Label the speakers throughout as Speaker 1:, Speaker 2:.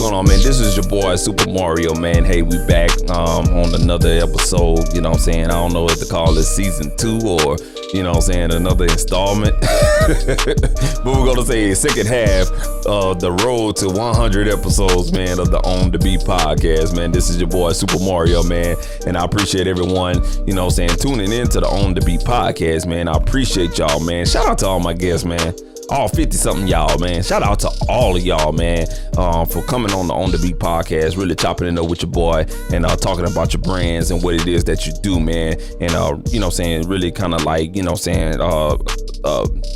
Speaker 1: going on, man? This is your boy Supa Mario, man. Hey, we back on another episode. You know what I'm saying? I don't know what to call this, season 2 or, you know what I'm saying, another installment. But we're going to say a second half of the road to 100 episodes, man, of the On The Beat podcast, man. This is your boy Supa Mario, man. And I appreciate everyone, you know what I'm saying, tuning into the On The Beat podcast, man. I appreciate y'all, man. Shout out to all my guests, man. All 50 something y'all, man. Shout out to all of y'all, man, for coming on the On The Beat podcast, really chopping it up with your boy and talking about your brands and what it is that you do, man. And you know what I'm saying, really kind of like, you know what I'm saying,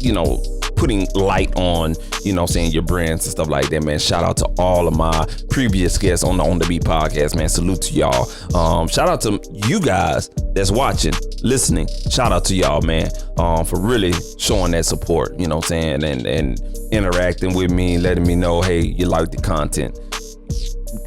Speaker 1: you know, putting light on, you know what I'm saying, your brands and stuff like that, man. Shout out to all of my previous guests on the On The Beat podcast, man. Salute to y'all. Shout out to you guys that's watching, listening. Shout out to y'all, man, for really showing that support, you know what I'm saying, and interacting with me, letting me know, hey, you like the content.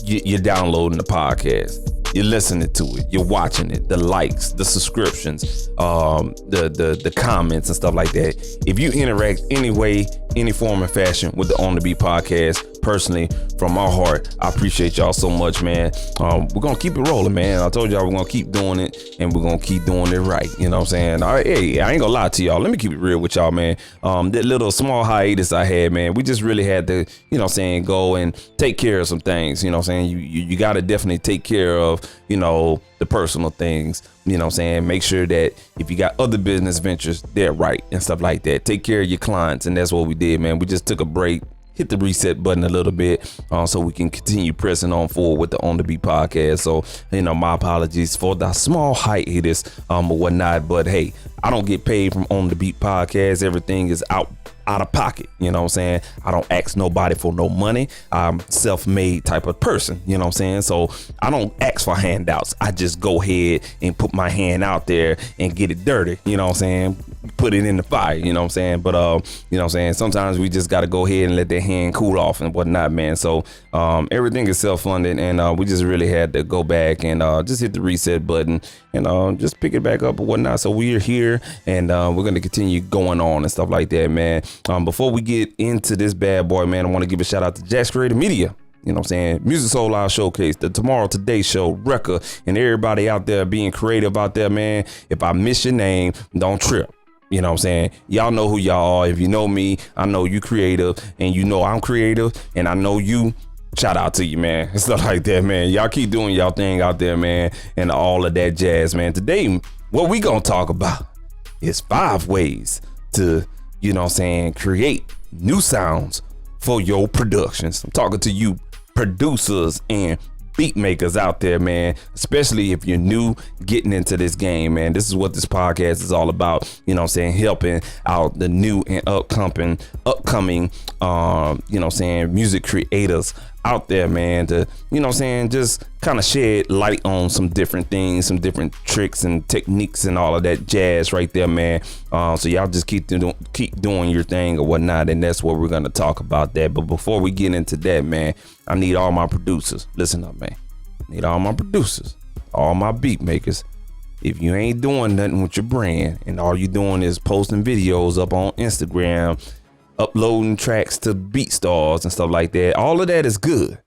Speaker 1: You're downloading the podcast. You're listening to it. You're watching it. The likes, the subscriptions, the comments and stuff like that. If you interact any way, any form and fashion with the On The Beat podcast, personally, from my heart, I appreciate y'all so much, man. We're gonna keep it rolling, man. I told y'all we're gonna keep doing it, and we're gonna keep doing it right. You know what I'm saying? All right, hey, I ain't gonna lie to y'all. Let me keep it real with y'all, man. That little small hiatus I had, man, we just really had to, you know what I'm saying, go and take care of some things. You know what I'm saying? You gotta definitely take care of, you know, the personal things. You know what I'm saying? Make sure that if you got other business ventures, they're right and stuff like that. Take care of your clients, and that's what we did, man. We just took a break, hit the reset button a little bit, so we can continue pressing on forward with the On The Beat podcast. So, you know, my apologies for the small hiatus or whatnot, but hey, I don't get paid from On The Beat podcast. Everything is out of pocket. You know what I'm saying? I don't ask nobody for no money. I'm self-made type of person. You know what I'm saying? So I don't ask for handouts. I just go ahead and put my hand out there and get it dirty. You know what I'm saying? Put it in the fire. You know what I'm saying? But you know what I'm saying? Sometimes we just got to go ahead and let that hand cool off and whatnot, man. So everything is self-funded, and we just really had to go back and just hit the reset button and just pick it back up and whatnot. So we are here, and we're going to continue going on and stuff like that, man. Before we get into this bad boy, man, I want to give a shout out to Jack's Creative Media. You know what I'm saying? Music Soul Live Showcase, the Tomorrow Today Show, Wrecker, and everybody out there being creative out there, man. If I miss your name, don't trip. You know what I'm saying? Y'all know who y'all are. If you know me, I know you creative, and you know I'm creative, and I know you. Shout out to you, man. And stuff like that, man. Y'all keep doing y'all thing out there, man, and all of that jazz, man. Today, what we gonna talk about is 5 ways to, you know what I'm saying, create new sounds for your productions. I'm talking to you producers and beat makers out there, man, especially if you're new getting into this game, man. This is what this podcast is all about, you know what I'm saying, helping out the new and upcoming you know what I'm saying, music creators out there, man, to, you know what I'm saying, just kind of shed light on some different things, some different tricks and techniques and all of that jazz right there, man. So y'all just keep doing your thing or whatnot, and that's what we're going to talk about that. But before we get into that, man, I need all my producers. Listen up, man. I need all my producers, all my beat makers. If you ain't doing nothing with your brand and all you doing is posting videos up on Instagram, uploading tracks to BeatStars and stuff like that, all of that is good,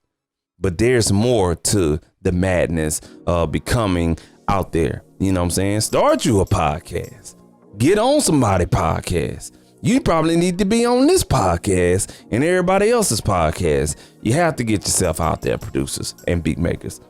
Speaker 1: but there's more to the madness of becoming out there. You know what I'm saying? Start you a podcast, get on somebody's podcast. You probably need to be on this podcast and everybody else's podcast. You have to get yourself out there, producers and beat makers.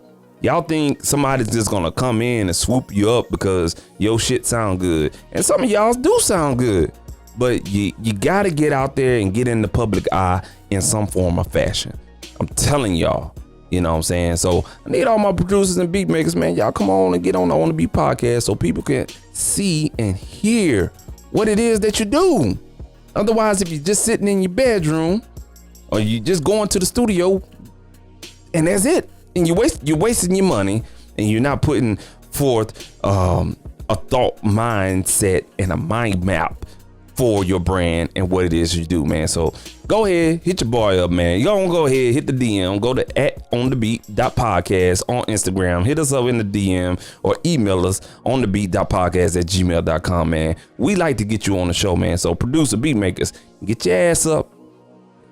Speaker 1: Y'all think somebody's just gonna come in and swoop you up because your shit sound good, and some of y'all do sound good. But you got to get out there and get in the public eye in some form or fashion. I'm telling y'all, you know what I'm saying? So I need all my producers and beat makers, man. Y'all come on and get on the On The Beat podcast so people can see and hear what it is that you do. Otherwise, if you're just sitting in your bedroom or you just going to the studio and that's it, and you're wasting your money and you're not putting forth a thought mindset and a mind map for your brand and what it is you do, man. So go ahead, hit your boy up, man. You don't go ahead, hit the DM, go to @onthebeat.podcast on Instagram. Hit us up in the DM or email us onthebeat.podcast@gmail.com, man. We like to get you on the show, man. So producer, beat makers, get your ass up.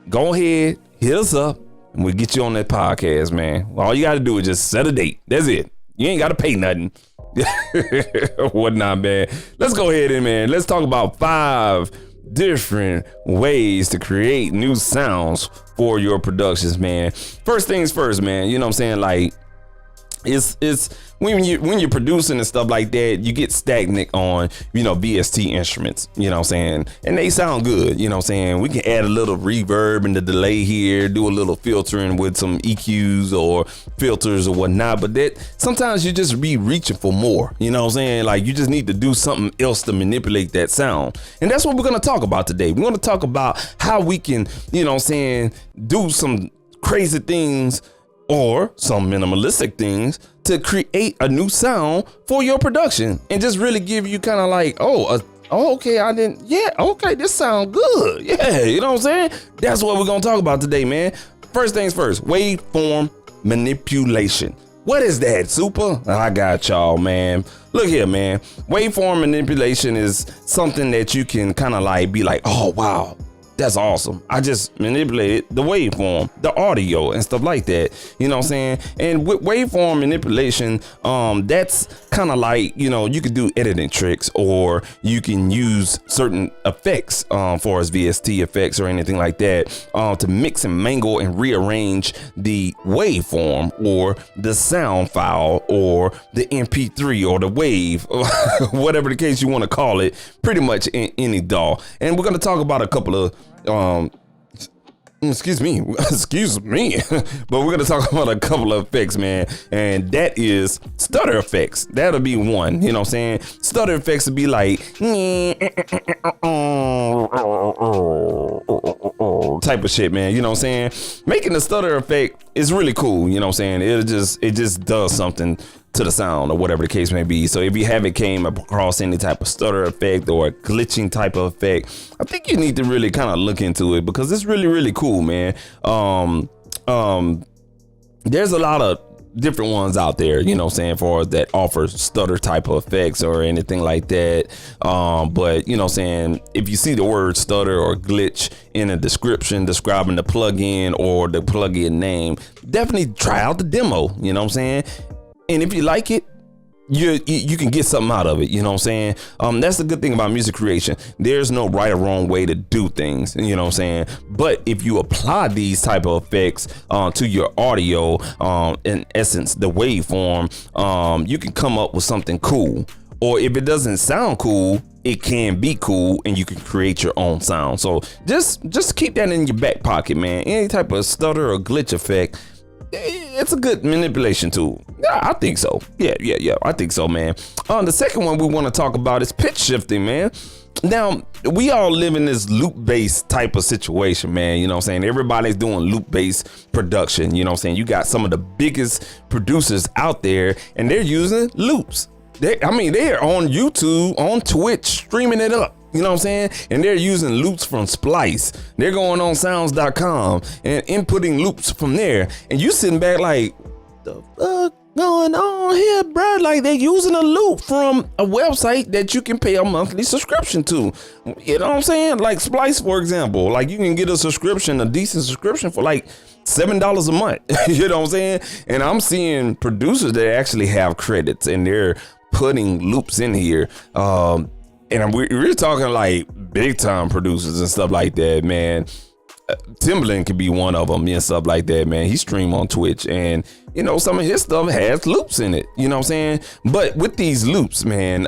Speaker 1: Go ahead, hit us up. and we'll get you on that podcast, man. All you got to do is just set a date. That's it. You ain't got to pay nothing. Whatnot, man. Let's go ahead and, man, let's talk about 5 different ways to create new sounds for your productions, man. First things first, man. You know what I'm saying? Like, it's when you're producing and stuff like that, you get stagnant on, VST instruments, you know what I'm saying? And they sound good, you know what I'm saying? We can add a little reverb and the delay here, do a little filtering with some EQs or filters or whatnot, but that sometimes you just be reaching for more, you know what I'm saying? Like, you just need to do something else to manipulate that sound. And that's what we're going to talk about today. We're going to talk about how we can, you know what I'm saying, do some crazy things or some minimalistic things to create a new sound for your production and just really give you kind of like, okay, this sound good. Yeah, you know what I'm saying? That's what we're going to talk about today, man. First things first, waveform manipulation. What is that, Supa? I got y'all, man. Look here, man. Waveform manipulation is something that you can kind of like be like, oh, wow. That's awesome. I just manipulated the waveform, the audio and stuff like that. You know what I'm saying? And with waveform manipulation, that's kind of like, you could do editing tricks, or you can use certain effects for as VST effects or anything like that to mix and mangle and rearrange the waveform or the sound file or the MP3 or the wave, whatever the case you want to call it, pretty much in any DAW. And we're going to talk about a couple of excuse me, but we're gonna talk about a couple of effects, man, and that is stutter effects. That'll be one, you know what I'm saying? Stutter effects would be like type of shit, man, you know what I'm saying? Making a stutter effect is really cool, you know what I'm saying? It just does something to the sound or whatever the case may be. So if you haven't came across any type of stutter effect or a glitching type of effect, I think you need to really kind of look into it, because it's really, really cool, man. There's a lot of different ones out there, you know what I'm saying, for that offer stutter type of effects or anything like that. But you know what I'm saying, if you see the word stutter or glitch in a description describing the plugin or the plugin name, definitely try out the demo, you know what I'm saying? And if you like it, you can get something out of it, you know what I'm saying? That's the good thing about music creation. There's no right or wrong way to do things, you know what I'm saying? But if you apply these type of effects to your audio, in essence, the waveform, you can come up with something cool. Or if it doesn't sound cool, it can be cool and you can create your own sound. So just keep that in your back pocket, man. Any type of stutter or glitch effect, it's a good manipulation tool. Yeah, I think so. Yeah, I think so, man. The second one we want to talk about is pitch shifting, man. Now, we all live in this loop-based type of situation, man. You know what I'm saying? Everybody's doing loop-based production. You know what I'm saying? You got some of the biggest producers out there, and they're using loops. They're on YouTube, on Twitch, streaming it up. You know what I'm saying? And they're using loops from Splice. They're going on sounds.com and inputting loops from there. And you sitting back like, the fuck going on here, bro? Like, they're using a loop from a website that you can pay a monthly subscription to. You know what I'm saying? Like Splice, for example. Like, you can get a decent subscription for like $7 a month. You know what I'm saying? And I'm seeing producers that actually have credits and they're putting loops in here. And we're talking like big time producers and stuff like that, man. Timbaland could be one of them and stuff like that, man. He stream on Twitch, and some of his stuff has loops in it. You know what I'm saying? But with these loops, man,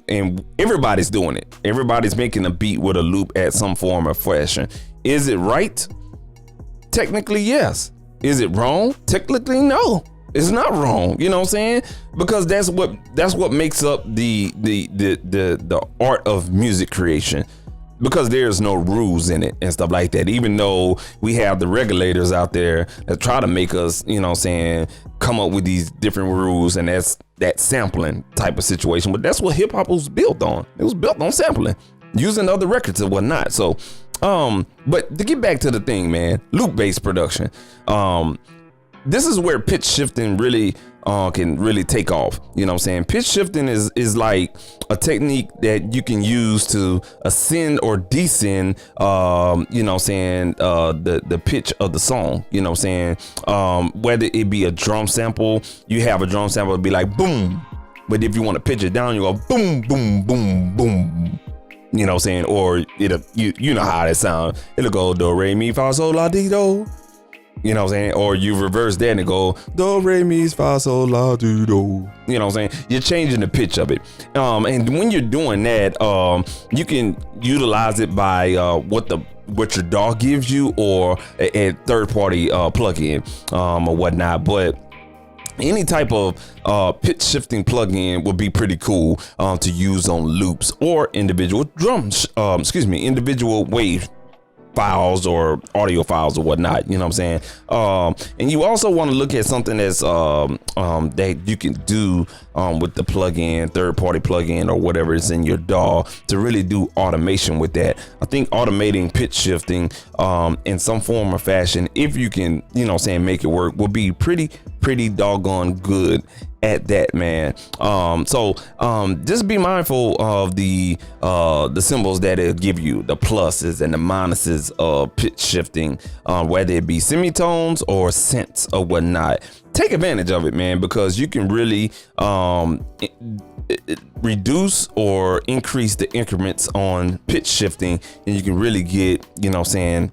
Speaker 1: and everybody's doing it. Everybody's making a beat with a loop at some form or fashion. Is it right? Technically, yes. Is it wrong? Technically, no. It's not wrong, you know what I'm saying? Because that's what makes up the art of music creation. Because there's no rules in it and stuff like that. Even though we have the regulators out there that try to make us, you know what I'm saying, come up with these different rules, and that's that sampling type of situation. But that's what hip hop was built on. It was built on sampling, using other records and whatnot. So, but to get back to the thing, man, loop-based production. This is where pitch shifting really can really take off. You know what I'm saying? Pitch shifting is like a technique that you can use to ascend or descend, you know what I'm saying, the pitch of the song. You know what I'm saying? Whether it be a drum sample, you have a drum sample, it'd be like boom. But if you want to pitch it down, you go boom, boom, boom, boom. You know what I'm saying? Or it'll, you know how that sounds. It'll go do, re, mi, fa, sol, la, di, do. You know what I'm saying? Or you reverse that and go do, re, mi, fa, sol, la, di, do. You know what I'm saying? You're changing the pitch of it. And when you're doing that, you can utilize it by what your DAW gives you, or a third-party plugin or whatnot. But any type of pitch shifting plugin would be pretty cool to use on loops or individual individual wave files or audio files or whatnot. You know what I'm saying? And you also want to look at something that's that you can do with the plugin, third-party plugin, or whatever is in your DAW to really do automation with that. I think automating pitch shifting in some form or fashion, if you can, you know what I'm saying, make it work, will be pretty doggone good at that, man. So just be mindful of the symbols that it'll give you, the pluses and the minuses of pitch shifting, whether it be semitones or cents or whatnot. Take advantage of it, man, because you can really reduce or increase the increments on pitch shifting, and you can really get, you know what I'm saying,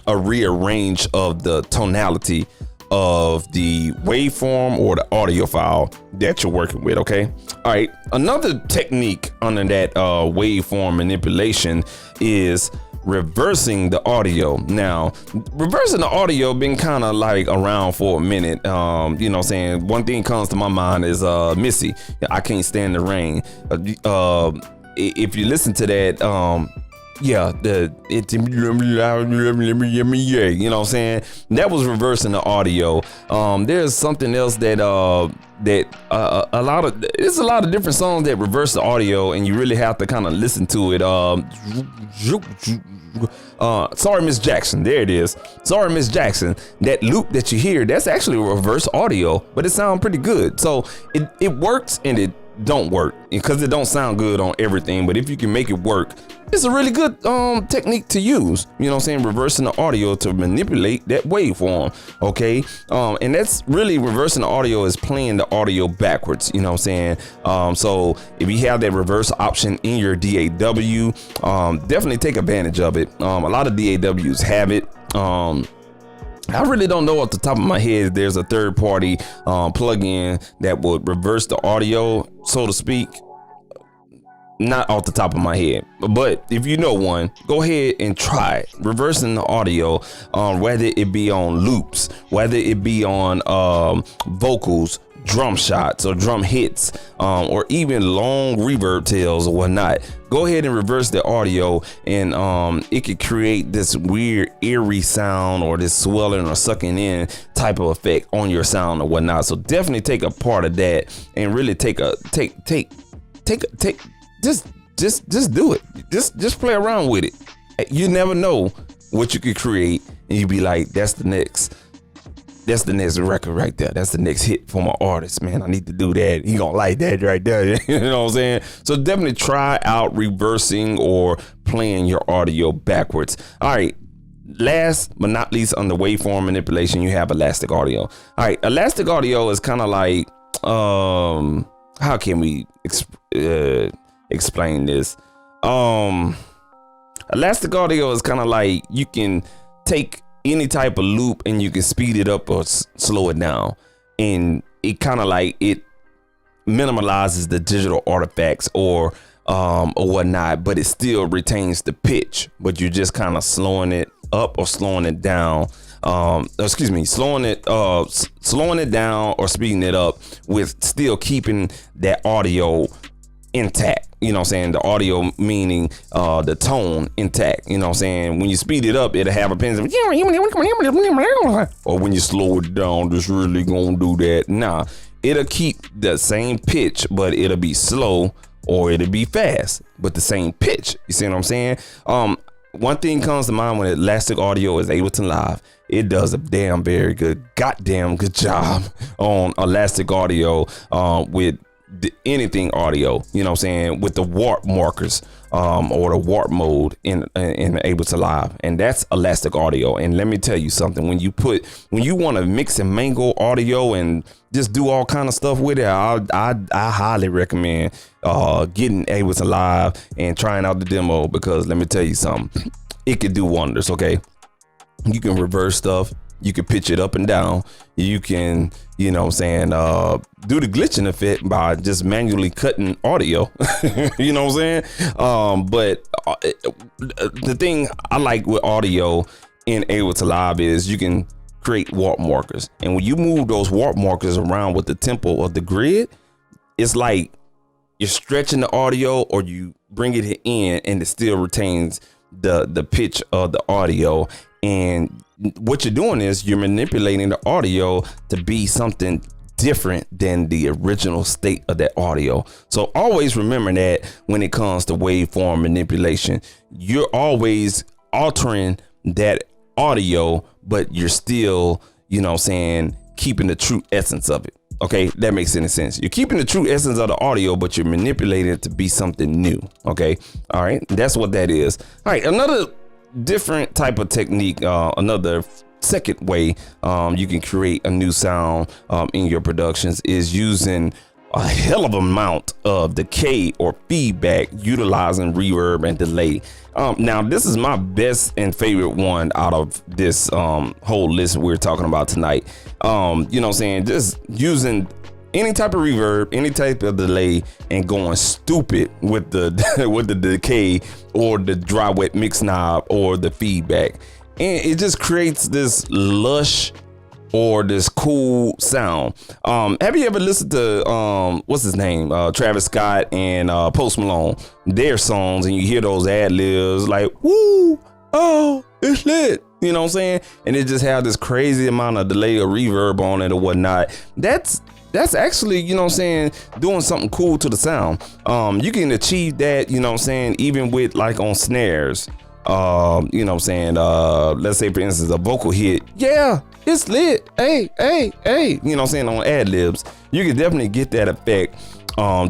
Speaker 1: a rearrange of the tonality of the waveform or the audio file that you're working with. Okay, all right, another technique under that waveform manipulation is reversing the audio. Now, reversing the audio been kind of like around for a minute. You know what I'm saying? One thing comes to my mind is Missy, I Can't Stand the Rain. If you listen to that, yeah, you know what I'm saying? That was reversing the audio. There's something else that a lot of different songs that reverse the audio, and you really have to kind of listen to it. Sorry, Miss Jackson. There it is. Sorry, Miss Jackson. That loop that you hear, that's actually reverse audio, but it sounds pretty good. So it works and it don't work because it don't sound good on everything. But if you can make it work, it's a really good technique to use. You know what I'm saying? Reversing the audio to manipulate that waveform. Okay. And that's really reversing the audio is playing the audio backwards. You know what I'm saying? So if you have that reverse option in your DAW, definitely take advantage of it. A lot of DAWs have it. I really don't know off the top of my head. There's a third-party plugin that would reverse the audio, so to speak. Not off the top of my head, but if you know one, go ahead and try it. Reversing the audio, whether it be on loops, whether it be on vocals, drum shots or drum hits, or even long reverb tails or whatnot. Go ahead and reverse the audio, and it could create this weird eerie sound or this swelling or sucking in type of effect on your sound or whatnot. So definitely take a part of that and really just do it. Just play around with it. You never know what you could create, and you be like, that's the next record right there. That's the next hit for my artist, man. I need to do that. He gonna like that right there. You know what I'm saying? So definitely try out reversing or playing your audio backwards. All right. Last but not least, on the waveform manipulation, you have elastic audio. All right. Elastic audio is kind of like, how can we explain this? Elastic audio is kind of like you can take any type of loop and you can speed it up or slow it down, and it kind of like it minimalizes the digital artifacts or whatnot, but it still retains the pitch, but you're just kind of slowing it up or slowing it down. Slowing it down or speeding it up with still keeping that audio intact. You know what I'm saying? The audio meaning the tone intact. You know what I'm saying? When you speed it up, it'll have a pen. Or when you slow it down, just really gonna do that. Nah, it'll keep the same pitch, but it'll be slow or it'll be fast, but the same pitch. You see what I'm saying? One thing comes to mind when elastic audio is Ableton Live. it does a goddamn good job on elastic audio with anything audio, you know what I'm saying, with the warp markers or the warp mode in Ableton Live, and that's elastic audio. And let me tell you something, when you want to mix and mangle audio and just do all kind of stuff with it, I highly recommend getting Ableton Live and trying out the demo, because let me tell you something, it could do wonders. Okay, you can reverse stuff, you can pitch it up and down, you can, you know what I'm saying, do the glitching effect by just manually cutting audio. You know what I'm saying? But the thing I like with audio in Ableton Live is you can create warp markers, and when you move those warp markers around with the tempo of the grid, it's like you're stretching the audio, or you bring it in and it still retains the pitch of the audio. And what you're doing is you're manipulating the audio to be something different than the original state of that audio. So always remember that when it comes to waveform manipulation, you're always altering that audio, but you're still, you know what I'm saying, keeping the true essence of it. Okay, that makes any sense. You're keeping the true essence of the audio, but you're manipulating it to be something new. Okay, all right, that's what that is. All right, another different type of technique, another second way you can create a new sound in your productions is using a hell of amount of decay or feedback, utilizing reverb and delay. Now this is my best and favorite one out of this whole list we're talking about tonight. You know what I'm saying, just using any type of reverb, any type of delay, and going stupid with the with the decay or the dry wet mix knob or the feedback, and it just creates this lush or this cool sound. Have you ever listened to what's his name, Travis Scott and Post Malone, their songs, and you hear those ad libs like, woo, oh, it's lit, you know what I'm saying, and it just have this crazy amount of delay or reverb on it or whatnot. That's actually, you know what I'm saying, doing something cool to the sound. You can achieve that, you know what I'm saying, even with like on snares. You know what I'm saying, let's say for instance a vocal hit, yeah, it's lit, hey, you know what I'm saying, on ad libs, you can definitely get that effect.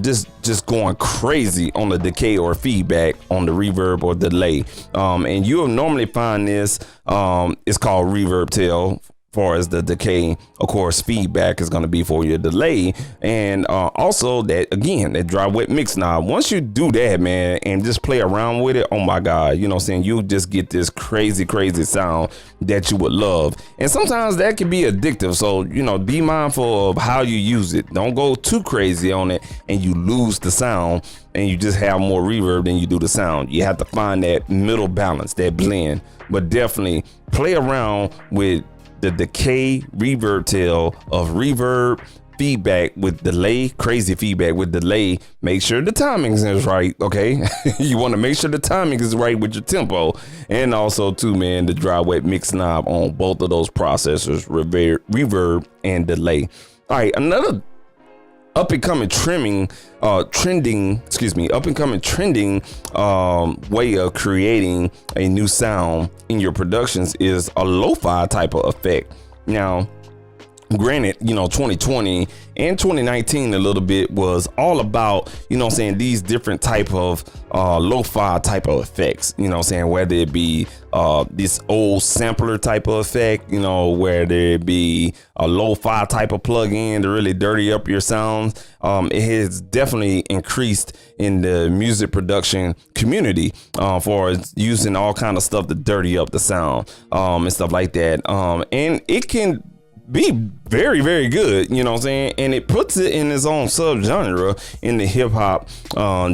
Speaker 1: Just going crazy on the decay or feedback on the reverb or delay. And you'll normally find this, it's called reverb tail. Far as the decay, of course, feedback is going to be for your delay, and also that, again, that dry wet mix knob. Once you do that, man, and just play around with it, oh my god, you know what I'm saying, you just get this crazy sound that you would love. And sometimes that can be addictive, so you know, be mindful of how you use it. Don't go too crazy on it and you lose the sound and you just have more reverb than you do the sound. You have to find that middle balance, that blend. But definitely play around with the decay reverb tail of reverb, feedback with delay, crazy feedback with delay. Make sure the timing is right, okay? You want to make sure the timing is right with your tempo, and also too, man, the dry wet mix knob on both of those processors, reverb and delay. All right, another up and coming trending way of creating a new sound in your productions is a lo-fi type of effect. Now, granted, you know, 2020 and 2019 a little bit was all about, you know what I'm saying, these different type of lo-fi type of effects, you know what I'm saying, whether it be this old sampler type of effect, you know, whether it be a lo-fi type of plug-in to really dirty up your sounds. It has definitely increased in the music production community for using all kind of stuff to dirty up the sound and stuff like that. And it can be very, very good, you know what I'm saying, and it puts it in its own subgenre in the hip hop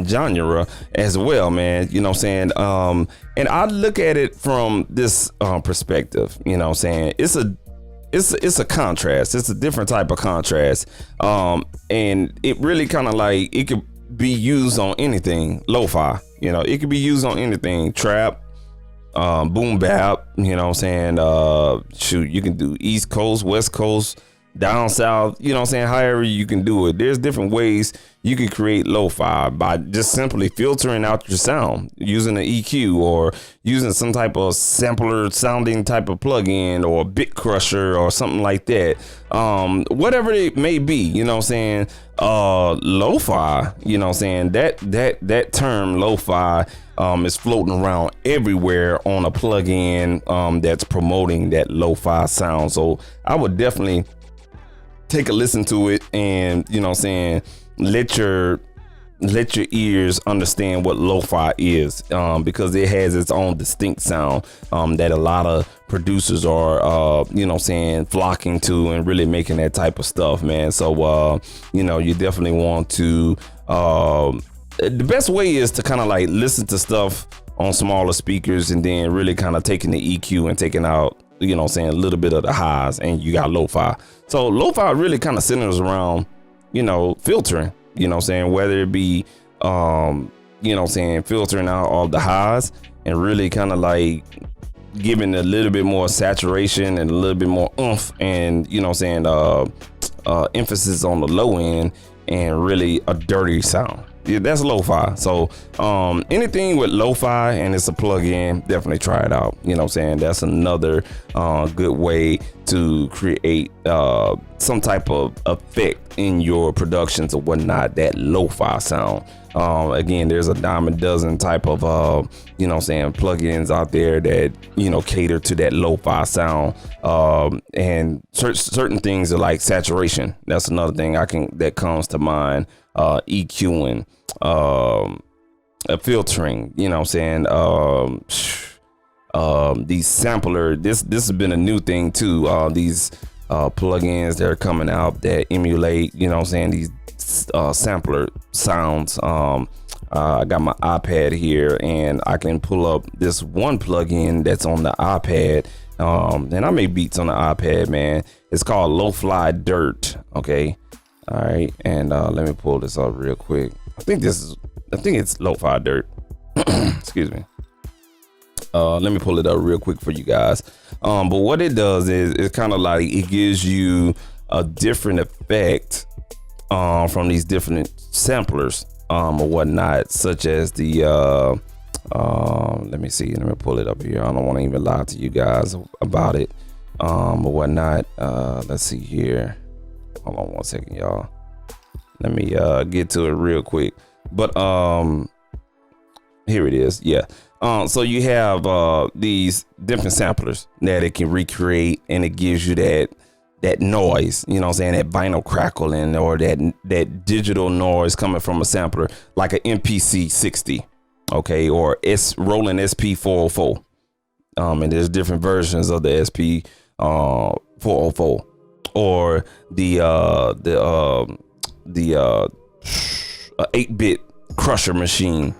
Speaker 1: genre as well, man, you know what I'm saying. And I look at it from this perspective, you know what I'm saying, it's a contrast, it's a different type of contrast, and it really kind of like, it could be used on anything. Lo-fi, you know, it could be used on anything. Trap, boom bap, you know what I'm saying, shoot, you can do East Coast, West Coast, down south, you know what I'm saying, however you can do it. There's different ways you can create lo-fi by just simply filtering out your sound using an EQ or using some type of sampler sounding type of plugin or a bit crusher or something like that. Whatever it may be, you know what I'm saying? Lo-fi, you know what I'm saying? That term lo-fi is floating around everywhere on a plugin that's promoting that lo-fi sound. So I would definitely take a listen to it and, you know what I'm saying, let your ears understand what lo-fi is, because it has its own distinct sound that a lot of producers are you know what I'm saying, flocking to and really making that type of stuff, man. So you know, you definitely want to the best way is to kind of like listen to stuff on smaller speakers and then really kind of taking the EQ and taking out, you know what I'm saying, a little bit of the highs, and you got lo-fi. So lo-fi really kind of centers around, you know, filtering, you know what I'm saying, whether it be you know what I'm saying, filtering out all the highs and really kind of like giving a little bit more saturation and a little bit more oomph, and, you know what I'm saying, emphasis on the low end and really a dirty sound. Yeah, that's lo-fi. So anything with lo-fi and it's a plug-in, definitely try it out. You know what I'm saying? That's another good way to create some type of effect in your productions or whatnot, that lo-fi sound. Again, there's a dime a dozen type of you know what I'm saying, plugins out there that, you know, cater to that lo-fi sound, and certain things are like saturation. That's another thing that comes to mind. EQing, filtering, you know what I'm saying, these sampler, this has been a new thing too, these plugins that are coming out that emulate, you know what I'm saying, these sampler sounds. I got my iPad here and I can pull up this one plugin that's on the iPad, and I make beats on the iPad, man. It's called Lo-Fi Dirt. Okay. All right, and let me pull this up real quick. I think it's Lo-Fi Dirt. Excuse me. Let me pull it up real quick for you guys. But what it does is it's kind of like it gives you a different effect from these different samplers or whatnot, such as the let me see. Let me pull it up here. I don't want to even lie to you guys about it or whatnot. Let's see here. Hold on 1 second, y'all. Let me get to it real quick. But here it is. Yeah. So you have these different samplers that it can recreate, and it gives you that noise, you know what I'm saying, that vinyl crackling or that digital noise coming from a sampler, like an MPC 60, okay, or Roland SP 404. And there's different versions of the SP 404. Or the 8-bit crusher machine,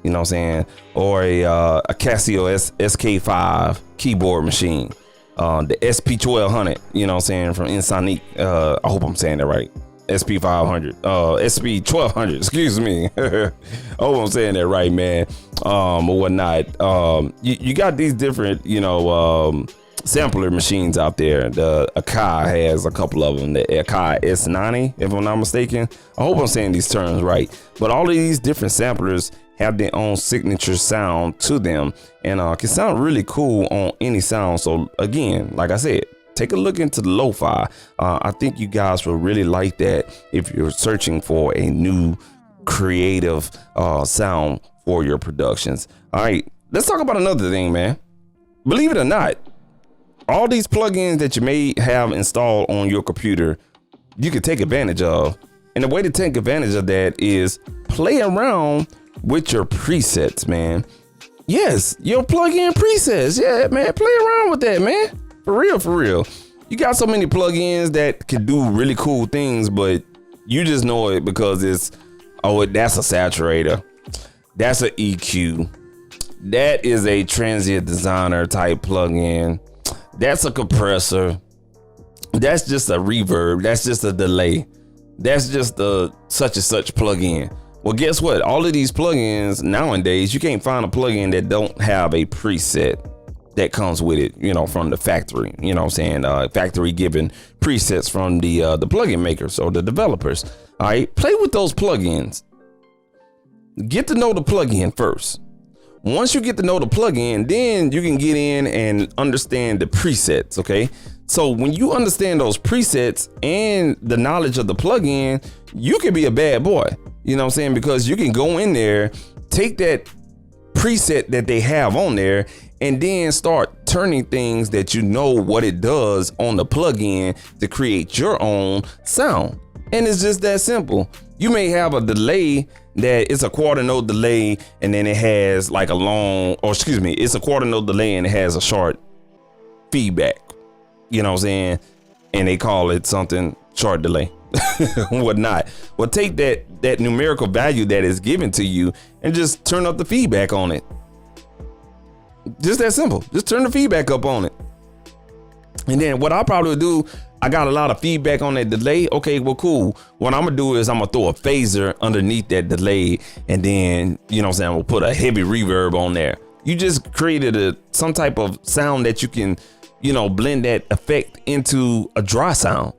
Speaker 1: you know what I'm saying, or a Casio SK5 keyboard machine, the SP 1200, you know what I'm saying, from Insonic. I hope I'm saying that right. SP 500, SP 1200, excuse me. I hope I'm saying that right, man. Or whatnot. You got these different, you know, sampler machines out there. The Akai has a couple of them, the Akai S90, if I'm not mistaken. I hope I'm saying these terms right. But all of these different samplers have their own signature sound to them, and can sound really cool on any sound. So again, like I said, take a look into the lo-fi. I think you guys will really like that if you're searching for a new creative sound for your productions. All right, let's talk about another thing, man. Believe it or not, all these plugins that you may have installed on your computer, you can take advantage of. And the way to take advantage of that is play around with your presets, man. Yes, your plugin presets. Yeah, man, play around with that, man. For real. You got so many plugins that can do really cool things, but you just know it because it's, that's a saturator. That's an EQ. That is a transient designer type plugin. That's a compressor. That's just a reverb. That's just a delay. That's just a such and such plugin. Well, guess what? All of these plugins nowadays, you can't find a plugin that don't have a preset that comes with it, you know, from the factory, you know what I'm saying? Factory given presets from the plugin makers or the developers. All right, play with those plugins. Get to know the plugin first. Once you get to know the plugin, then you can get in and understand the presets, okay? So when you understand those presets and the knowledge of the plugin, you can be a bad boy, you know what I'm saying? Because you can go in there, take that preset that they have on there, and then start turning things that you know what it does on the plugin to create your own sound. And it's just that simple. You may have a delay that it's a quarter note delay, and then it has like it's a quarter note delay and it has a short feedback, you know what I'm saying? And they call it something short delay, whatnot. Well, take that numerical value that is given to you and just turn up the feedback on it. Just that simple. Just turn the feedback up on it. And then what I'll probably do, I got a lot of feedback on that delay. Okay, well, cool. What I'm gonna do is I'm gonna throw a phaser underneath that delay, and then, you know what I'm saying, we'll put a heavy reverb on there. You just created some type of sound that you can, you know, blend that effect into a dry sound.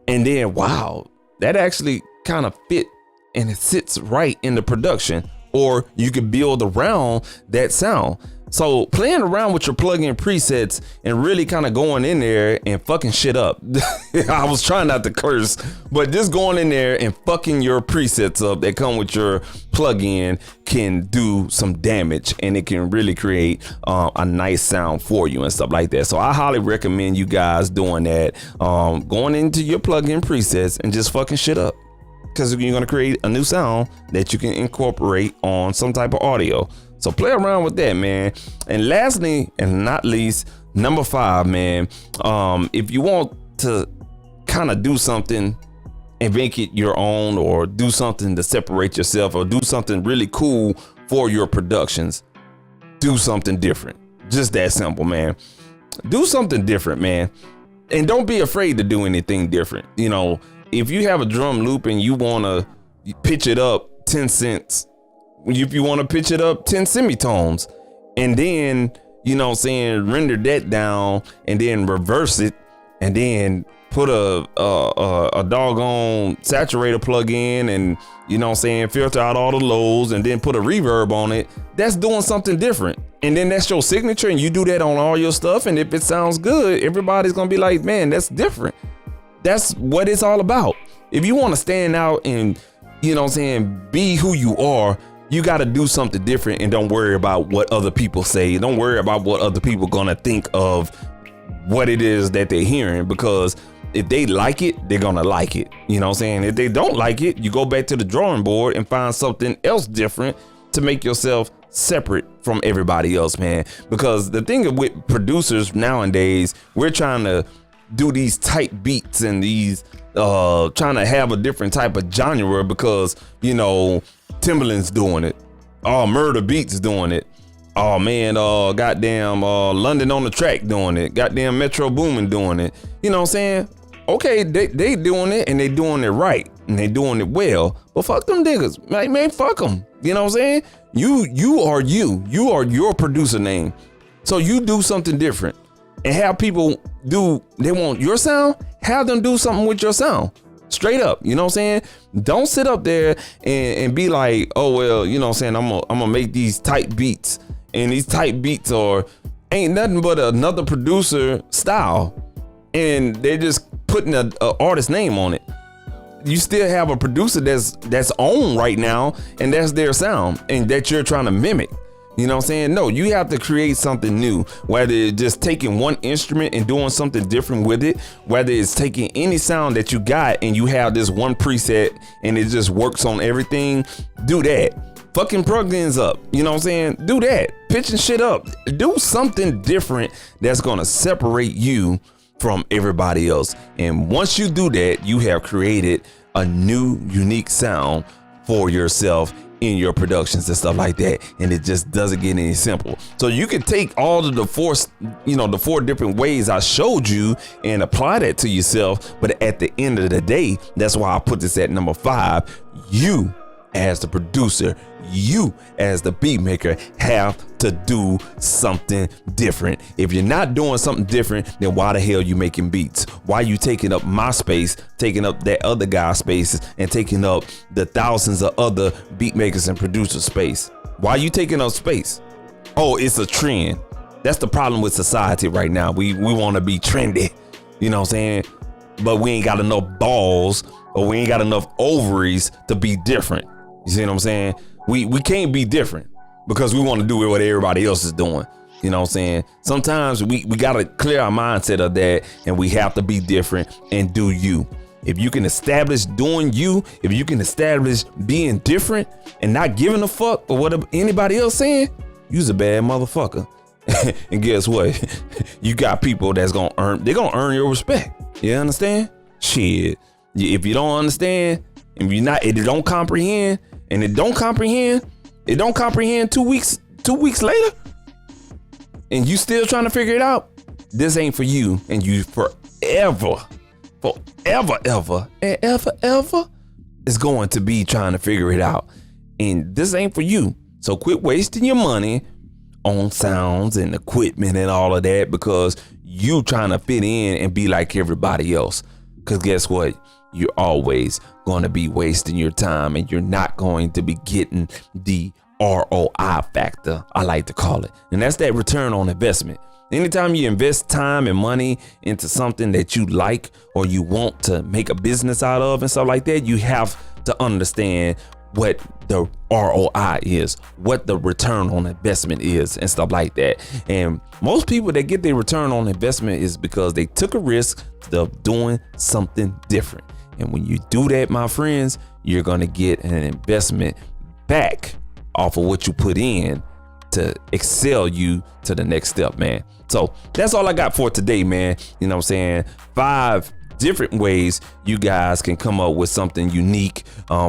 Speaker 1: And then, wow, that actually kind of fit and it sits right in the production. Or you could build around that sound. So playing around with your plugin presets and really kind of going in there and fucking shit up. I was trying not to curse, but just going in there and fucking your presets up that come with your plugin can do some damage, and it can really create a nice sound for you and stuff like that. So I highly recommend you guys doing that, going into your plugin presets and just fucking shit up, because you're going to create a new sound that you can incorporate on some type of audio. So play around with that, man. And lastly, and not least, number 5, man, if you want to kind of do something and make it your own, or do something to separate yourself, or do something really cool for your productions, do something different. Just that simple, man. Do something different, man. And don't be afraid to do anything different. You know, if you have a drum loop and you want to pitch it up 10 cents, if you want to pitch it up 10 semitones, and then, you know what I'm saying, render that down and then reverse it, and then put a doggone saturator plug in, and, you know what I'm saying, filter out all the lows, and then put a reverb on it, that's doing something different. And then that's your signature, and you do that on all your stuff, and if it sounds good, everybody's gonna be like, man, that's different. That's what it's all about. If you want to stand out and, you know what I'm saying, be who you are, you got to do something different, and don't worry about what other people say. Don't worry about what other people gonna think of what it is that they're hearing, because if they like it, they're gonna like it. You know what I'm saying? If they don't like it, you go back to the drawing board and find something else different to make yourself separate from everybody else, man. Because the thing with producers nowadays, we're trying to do these tight beats and these trying to have a different type of genre, because, you know, Timbaland's doing it. Oh, Murder Beats doing it. Oh man, goddamn London on the Track doing it. Goddamn Metro Boomin doing it. You know what I'm saying? Okay, they doing it, and they doing it right, and they doing it well. But fuck them niggas. Like, man, fuck them. You know what I'm saying? You are your producer name. So you do something different. And have people they want your sound, have them do something with your sound. Straight up, you know what I'm saying? Don't sit up there and be like, oh, well, you know what I'm saying, I'm gonna make these tight beats, and these tight beats ain't nothing but another producer style, and they're just putting a artist name on it. You still have a producer that's on right now, and that's their sound, and that you're trying to mimic. You know what I'm saying? No, you have to create something new, whether it's just taking one instrument and doing something different with it, whether it's taking any sound that you got and you have this one preset and it just works on everything. Do that. Fucking plugins up. You know what I'm saying? Do that. Pitching shit up. Do something different that's gonna separate you from everybody else. And once you do that, you have created a new unique sound for yourself in your productions and stuff like that, and it just doesn't get any simple. So you can take all of the four different ways I showed you and apply that to yourself, but at the end of the day, that's why I put this at number 5. You as the producer, you as the beat maker have to do something different. If you're not doing something different, then why the hell you making beats? Why you taking up my space, taking up that other guy's space, and taking up the thousands of other beat makers and producers space? Why you taking up space? Oh, it's a trend. That's the problem with society right now. We want to be trendy, you know what I'm saying? But we ain't got enough balls, or we ain't got enough ovaries to be different. You see what I'm saying? We can't be different because we want to do what everybody else is doing. You know what I'm saying? Sometimes we got to clear our mindset of that, and we have to be different and do you. If you can establish doing you, if you can establish being different and not giving a fuck for what anybody else saying, you's a bad motherfucker. And guess what? You got people they're gonna earn your respect. You understand? Shit. If you don't understand, if you're not, it don't comprehend, and it don't comprehend 2 weeks later, and you still trying to figure it out, this ain't for you, and you forever is going to be trying to figure it out, and this ain't for you. So quit wasting your money on sounds and equipment and all of that because you trying to fit in and be like everybody else. Because guess what? You're always going to be wasting your time, and you're not going to be getting the ROI factor, I like to call it. And that's that return on investment. Anytime you invest time and money into something that you like or you want to make a business out of and stuff like that, you have to understand what the ROI is, what the return on investment is and stuff like that. And most people that get their return on investment is because they took a risk of doing something different. And when you do that, my friends, you're going to get an investment back off of what you put in to excel you to the next step, man. So that's all I got for today, man. You know what I'm saying? 5 different ways you guys can come up with something unique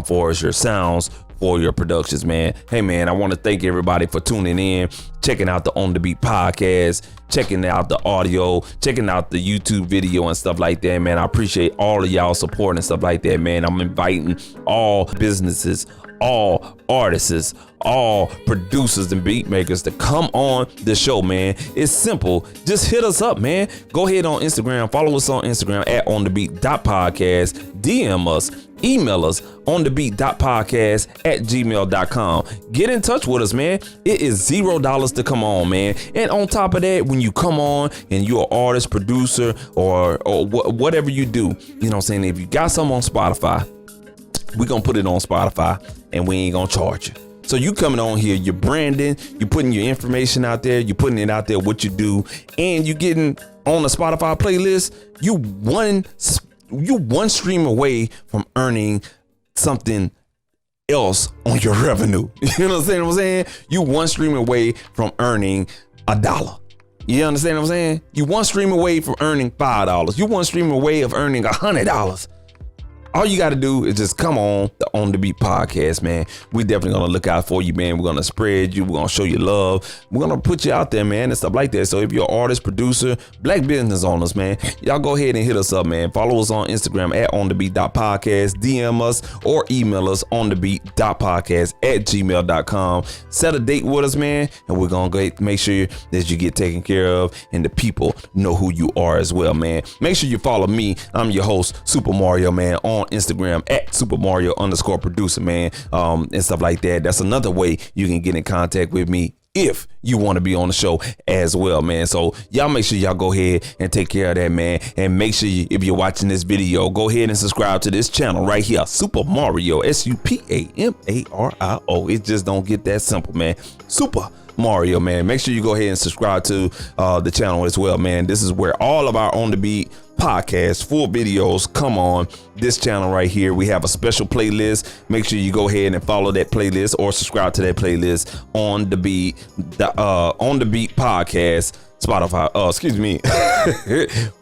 Speaker 1: for your sounds, for your productions, man. Hey, man, I want to thank everybody for tuning in, checking out the On The Beat podcast, checking out the audio, checking out the YouTube video and stuff like that, man. I appreciate all of y'all support and stuff like that, man. I'm inviting all businesses, all artists, all producers and beat makers to come on the show, man. It's simple. Just hit us up, man. Go ahead on Instagram. Follow us on Instagram at onthebeat.podcast. DM us. Email us onthebeat.podcast@gmail.com. Get in touch with us, man. It is $0 to come on, man. And on top of that, when you come on and you're an artist, producer, or whatever you do, you know what I'm saying? If you got something on Spotify, we're going to put it on Spotify and we ain't going to charge you. So you coming on here, you're branding, you're putting your information out there, you're putting it out there, what you do, and you getting on the Spotify playlist, you one stream away from earning something else on your revenue. You know what I'm saying? You one stream away from earning $1. You understand what I'm saying? You one stream away from earning $5. You one stream away of earning $100. All you got to do is just come on the Beat podcast, man. We definitely going to look out for you, man. We're going to spread you. We're going to show you love. We're going to put you out there, man, and stuff like that. So if you're an artist, producer, black business owners, man, y'all go ahead and hit us up, man. Follow us on Instagram at onthebeat.podcast. DM us or email us onthebeat.podcast@gmail.com. Set a date with us, man, and we're going to make sure that you get taken care of and the people know who you are as well, man. Make sure you follow me. I'm your host, Supa Mario, man, on Instagram at Supa Mario_producer, man, and stuff like that. That's another way you can get in contact with me if you want to be on the show as well, man. So y'all make sure y'all go ahead and take care of that, man. And make sure if you're watching this video, go ahead and subscribe to this channel right here, Supa Mario, SUPAMARIO. It just don't get that simple, man. Supa Mario, man. Make sure you go ahead and subscribe to the channel as well, man. This is where all of our On The Beat podcast full videos come on this channel right here. We have a special playlist. Make sure you go ahead and follow that playlist or subscribe to that playlist on the beat podcast Spotify, excuse me,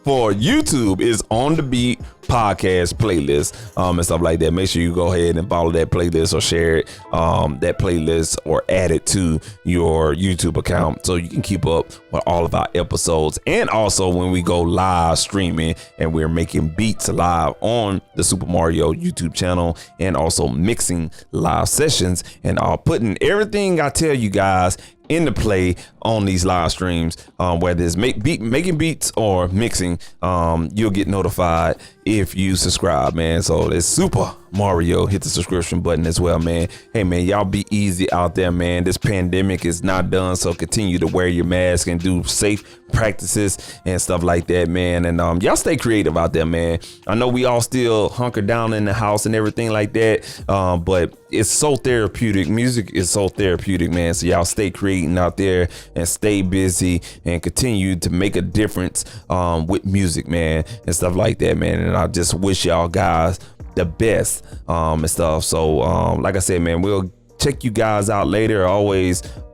Speaker 1: for YouTube is On The Beat podcast playlist and stuff like that. Make sure you go ahead and follow that playlist or share it, that playlist, or add it to your YouTube account so you can keep up with all of our episodes. And also when we go live streaming and we're making beats live on the Supa Mario YouTube channel, and also mixing live sessions and putting everything I tell you guys into play on these live streams, whether it's making beats or mixing. You'll get notified if you subscribe, man. So it's Supa Mario. Hit the subscription button as well, man. Hey, man, y'all be easy out there, man. This pandemic is not done, so continue to wear your mask and do safe practices and stuff like that, man. And y'all stay creative out there, man. I know we all still hunker down in the house and everything like that, but it's so therapeutic. Music is so therapeutic, man. So y'all stay creating out there and stay busy and continue to make a difference with music, man, and stuff like that, man. And I just wish y'all guys the best and stuff. So like I said, man, we'll check you guys out later.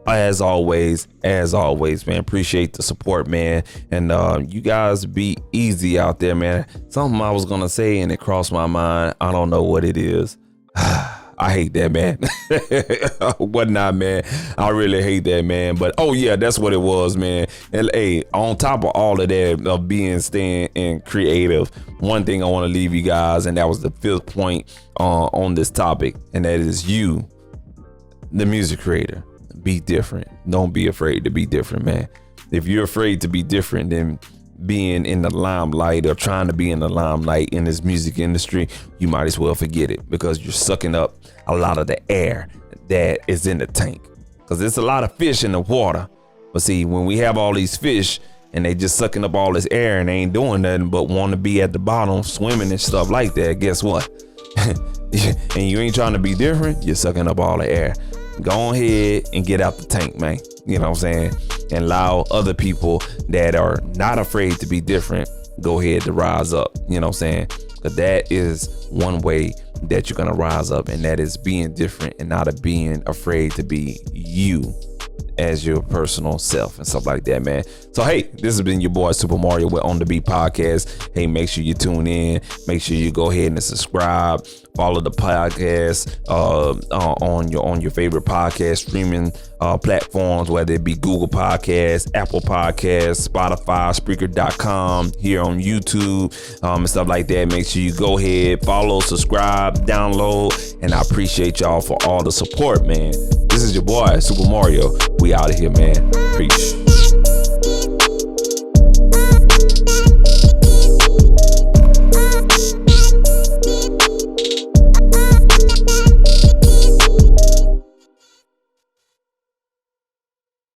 Speaker 1: As always, man, appreciate the support, man. And you guys be easy out there, man. Something I was gonna say and it crossed my mind. I don't know what it is. I hate that, man. Whatnot, man. I really hate that, man. But oh yeah, that's what it was, man. And hey, on top of all of that, of staying and creative, one thing I want to leave you guys, and that was the 5th point on this topic, and that is you, the music creator. Be different. Don't be afraid to be different, man. If you're afraid to be different, then being in the limelight or trying to be in the limelight in this music industry, you might as well forget it, because you're sucking up a lot of the air that is in the tank, because there's a lot of fish in the water. But see, when we have all these fish and they just sucking up all this air and they ain't doing nothing but want to be at the bottom swimming and stuff like that, guess what? And you ain't trying to be different, you're sucking up all the air. Go ahead and get out the tank, man. You know what I'm saying? And allow other people that are not afraid to be different, go ahead to rise up. You know what I'm saying? Because that is one way that you're going to rise up, and that is being different and not being afraid to be you as your personal self and stuff like that, man. So hey, this has been your boy Supa Mario with On The Beat podcast. Hey, make sure you tune in. Make sure you go ahead and subscribe. Follow the podcast on your favorite podcast streaming platforms, whether it be Google Podcasts, Apple Podcasts, Spotify, Spreaker.com, here on YouTube, and stuff like that. Make sure you go ahead, follow, subscribe, download, and I appreciate y'all for all the support, man. This is your boy Supa Mario. We out of here, man. Peace.